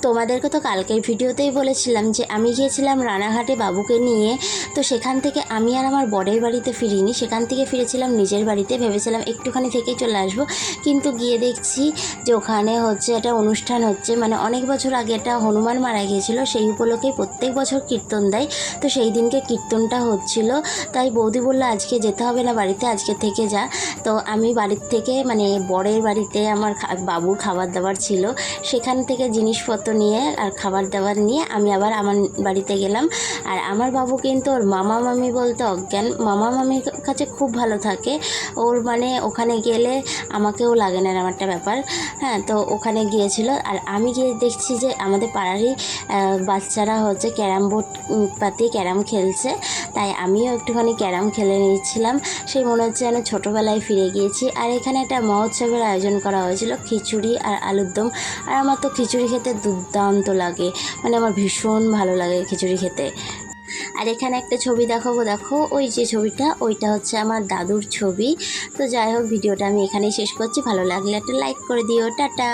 তোমাদেরকে তো কালকের ভিডিওতেই বলেছিলাম যে আমি গিয়েছিলাম রানাঘাটে বাবুকে নিয়ে। তো সেখান থেকে আমি আর আমার বরের বাড়িতে ফিরিনি, সেখান থেকে ফিরেছিলাম নিজের বাড়িতে, ভেবেছিলাম একটুখানি থেকেই চলে আসবো। কিন্তু গিয়ে দেখছি যে ওখানে হচ্ছে একটা অনুষ্ঠান হচ্ছে, মানে অনেক বছর আগে একটা হনুমান মারা গিয়েছিল, সেই উপলক্ষে প্রত্যেক বছর কীর্তন দেয়। তো সেই দিনকে কীর্তনটা হচ্ছিল, তাই বৌদি বললো আজকে যেতে হবে না বাড়িতে, আজকে থেকে যা। তো আমি বাড়ির থেকে মানে বরের বাড়িতে আমার বাবুর খাবার দাবার ছিল, সেখান থেকে জিনিসপত্র নিয়ে আর খাবার দাবার নিয়ে আমি আবার আমার বাড়িতে গেলাম। আর আমার বাবু কিন্তু ওর মামা মামি বলতে অজ্ঞান, মামা মামির কাছে খুব ভালো থাকে ওর, মানে ওখানে গেলে আমাকেও লাগে না এরকম একটা ব্যাপার। হ্যাঁ, তো ওখানে গিয়েছিল। আর আমি গিয়ে দেখছি যে আমাদের পাড়ারই বাচ্চারা হচ্ছে ক্যারাম বোর্ড পাতি ক্যারাম খেলছে, তাই আমিও একটুখানি ক্যারাম খেলে নিচ্ছিলাম। সেই মনে হচ্ছে যেন ছোটোবেলায় ফিরে গিয়েছি। আর এখানে একটা মহোৎসবের আয়োজন করা হয়েছিল, খিচুড়ি আর আলুর দম। আর আমার তো খিচুড়ি খেতে দুর্দান্ত লাগে, মানে আমার ভীষণ ভালো লাগে খিচুড়ি খেতে। আর এখানে একটা ছবি দেখাবো, দেখো ওই যে ছবিটা, ওইটা হচ্ছে আমার দাদুর ছবি। তো যাই হোক, ভিডিওটা আমি এখানেই শেষ করছি। ভালো লাগলে একটা লাইক করে দিও। টাটা।